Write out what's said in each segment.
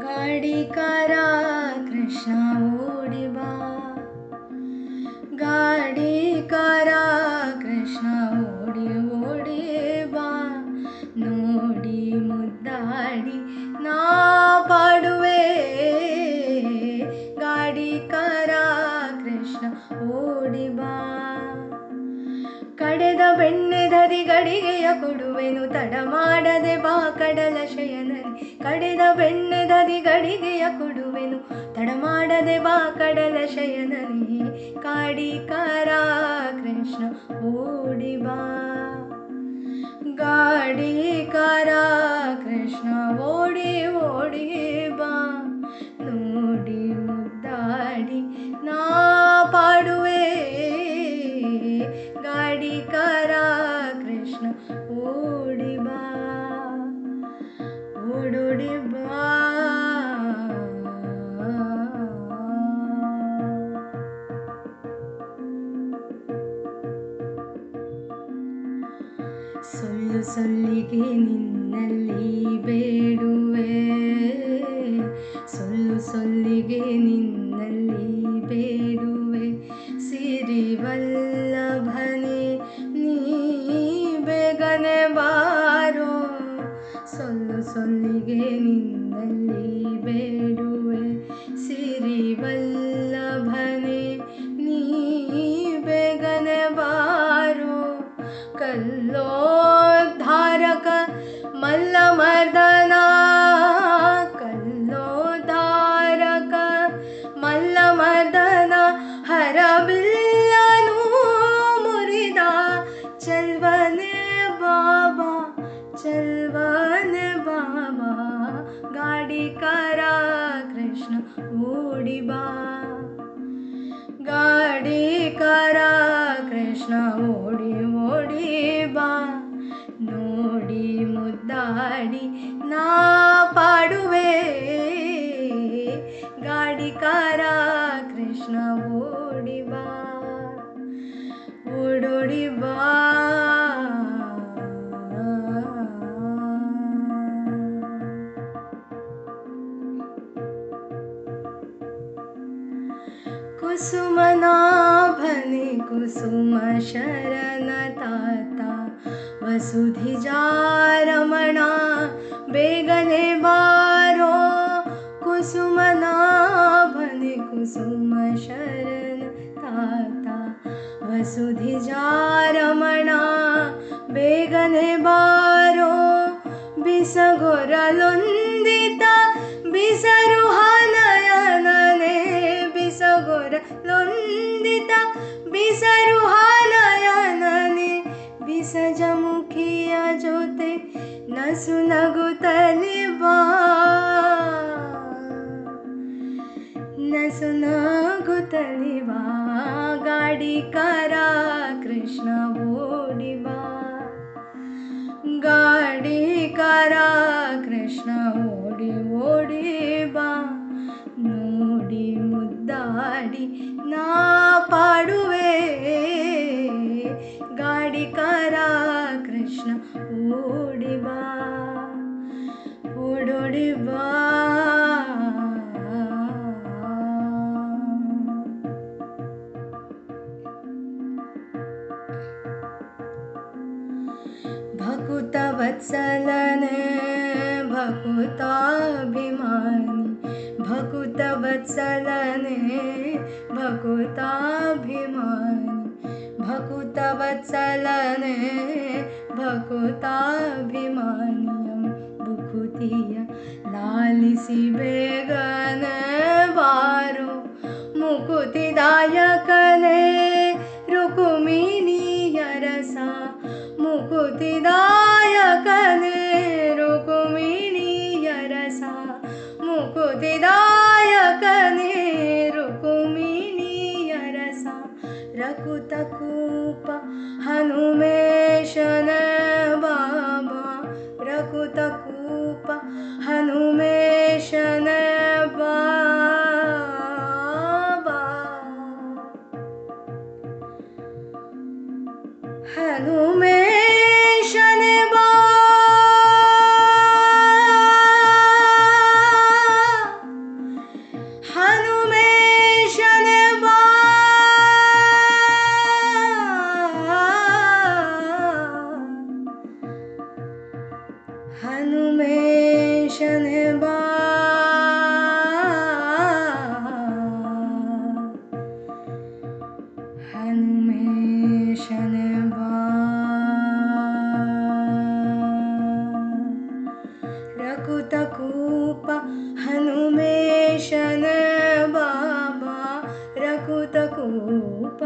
ಗಾಡಿಕಾರ ಕೃಷ್ಣ ಓಡಿ ಬಾ, ಗಾಡಿಕಾರ ಕೃಷ್ಣ ಓಡಿ ಓಡಿ ಬಾ, ನೋಡಿ ಮುದ್ದಾಡಿ ನಾ ಪಾಡುವೆ. ಗಾಡಿಕಾರ ಕೃಷ್ಣ ಓಡಿ ಬಾ, ಕಡೆದ ಬೆಣ್ಣೆ ಧರಿ ಗಡಿಗೆಯ ಕೊಡುವೆನು, ತಡ ಮಾಡದೆ ಬಾ ಕಡಲ ಶಯನನೆ. ಕಡೆದ ಬೆಣ್ಣೆ ಧರಿ ಗಡಿಗೆಯ ಕೊಡುವೆನು, ತಡ ಮಾಡದೆ ಬಾ ಕಡಲ ಶಯನನೆ. ಗಾಡಿಕಾರ ಕೃಷ್ಣ ಓಡಿ ಬಾ, ಗಾಡಿಕಾರ ಕೃಷ್ಣ ಓಡಿ ಓಡಿ ಬಾ, ನೋಡಿ ಮುದ್ದಾಡಿ ನಾ ಪಾಡುವೆ. ಗಾಡಿಕಾರ ಕೃಷ್ಣ ಓಡಿ ಬಾ, ಓಡೋಡಿ ಬಾ. ಸೊಲ್ಲು ಸೊಲ್ಲಿಗೆ ನಿನ್ನಲ್ಲಿ ಬೇಡುವೆ, ಸೊಲ್ಲು ಸೊಲ್ಲಿಗೆ ನಿನ್ನಲ್ಲಿ ಬೇಡುವೆ. ಸಿರಿವಲ್ಲಭನೆ ನೀ ಬೇಗನೆ ಬಾರೋ, ಸೊಲ್ಲು ಸೊಲ್ಲಿಗೆ ನಿನ್ನಲ್ಲಿ ಬೇಡುವೆ. ಸಿರಿವಲ್ಲಭನೆ ನೀ ಬೇಗನೆ ಬಾರೋ, ಕಲ್ಲೋದ್ಧಾರಕ ಮಲ್ಲಮರ್ದನ, ಕಲ್ಲೋದ್ಧಾರಕ ಮಲ್ಲಮರ್ದನ, ಹರಬಿಲ್ಲನು ಮುರಿದ ಚಲ್ವನೆ ಬಾಬಾ, ಚಲ್ವನೆ ಬಾಬಾ. ಗಾಡಿಕಾರ ಕೃಷ್ಣ ಓಡಿ ಬಾ, ಗಾಡಿಕಾರ ಕೃಷ್ಣ ಓಡಿ ಓಡಿ ಬಾ, ನೋಡಿ ಮುದ್ದಾಡಿ ನಾ ಪಾಡುವೆ. ಗಾಡಿಕಾರ ಕೃಷ್ಣ ಓಡಿ ಬಾ, ಓಡೋಡಿ ಬಾ. ಕುಸುಮನಾಭನೆ ಕುಸುಮ ಶರಣ ತಾತ, ವಸುಧಿಜಾರಮಣ ಬೇಗನೆ ಬಾರೋ. ಕುಸುಮನಾಭನೆ ಕುಸುಮ ಶರಣ ತಾತ, ವಸುಧಿಜಾರಮಣ ಬೇಗನೆ ಬಾರೋ. ಬಿಸಗೊರಲೊಂದಿತ ಬಿಸರು ಹನಯನನೆ, ಬಿಸಗೊರಲೊಂದಿತ ಬಿಸರು ಹನಯನನೆ. ಬಿಸಜಮುಖಿಯ ಜೊತೆ ನಸು ನಗುತ್ತಲಿ ಬಾ, ನಸು ನಗುತ್ತಲಿ ಬಾ. ಗಾಡಿಕಾರ ಕೃಷ್ಣ ಓಡಿ ಬಾ, ಗಾಡಿಕಾರ ಕೃಷ್ಣ ಓಡಿ ಓಡಿ ಬಾ, ನೋಡಿ ಮುದ್ದಾಡಿ ನಾ ಪಾಡುವೆ. ಗಾಡಿಕಾರ ಕೃಷ್ಣ ಓಡಿ ಬಾ, ಓಡೋಡಿ ಬಾ. ಭಕುತ ವತ್ಸಲನೆ ಭಕುತಾಭಿಮಾನಿ, ಭಕುತ ವತ್ಸಲನೆ ಭಕುತಾಭಿಮಾನಿ, ಭಕುತ ವತ್ಸಲನೆ ಭಕುತಾಭಿಮಾನಿಯಂ. ಭುಕುತಿಯ ಲಾಲಿಸಿ ಬೇಗನೆ ಬಾರೋ, ಮುಕುತಿದಾಯಕನೇ ರುಕುಮಿಣಿಯ ರಸ, ಮುಕುತಿದಾಯಕನೇ ರುಕುಮಿಣಿಯ ರಸ, ಮುಕುತಿದಾಯಕನೇ ರುಕುಮಿಣಿಯ ರಸ. ರಕುತಕೂಪ ಹನುಮೇಶನ ಬಾಬಾ, ರಕುತಕೂಪ ಹನುಮೇಶನ ಬಾಬಾ. ಹನುಮೇಶನೆ ಬಾ ಹನುಮೇಶನೆ ಬಾ ಹನುಮೇಶನೆ ಬಾ ಹನುಮೇಶನೆ ಬಾ ರಕುತಕೂಪ ಹನುಮೇಶನೆ ಬಾಬಾ ರಕುತಕೂಪ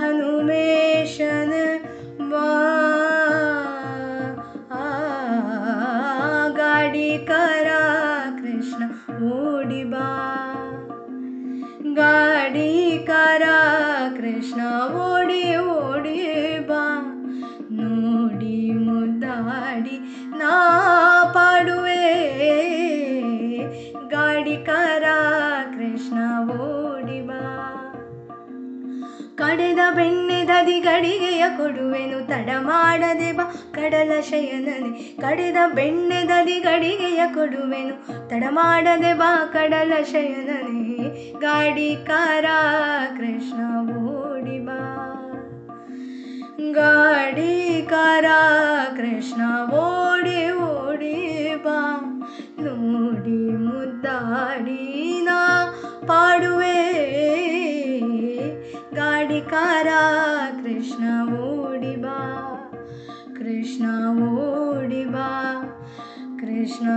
ಹನುಮೇಶನೆ ಬಾ ಗಾಡಿ ಕರ ಕೃಷ್ಣ ಓಡಿ ಬಾ ಗಾಡಿ ಕರ ಕೃಷ್ಣ ಓಡಿ ಓಡಿ ಬಾ ನೋಡಿ ಮುದ್ದಾಡಿ ನಾ ಪಾಡುವೆ ಗಾಡಿ ಕರ ಕೃಷ್ಣ ಓಡಿ ಬಾ ಕಡೆದ ಬೆಣ್ಣೆ ದದಿ ಗಡಿಗೆಯ ಕೊಡುವೆನು ತಡ ಮಾಡದೆ ಬಾ ಕಡಲ ಶಯನನೆ ಕಡೆದ ಬೆಣ್ಣೆ ದದಿ ಗಡಿಗೆಯ ಕೊಡುವೆನು ತಡ ಮಾಡದೆ ಬಾ ಕಡಲ ಶಯನನೆ ಗಾಡಿ ಕಾರ ಕೃಷ್ಣ ಓಡಿ ಬಾ ಗಾಡಿ ಕಾರ ಕೃಷ್ಣ ಓಡಿ ಓಡಿ ಬಾ ನೋಡಿ ಮುದ್ದಾಡಿ ನಾ ಪಾಡುವೆ ಗಾಡಿ ಕಾರ ಕೃಷ್ಣ ಓಡಿ ಬಾ ಕೃಷ್ಣ ಓಡಿ ಬಾ ಕೃಷ್ಣ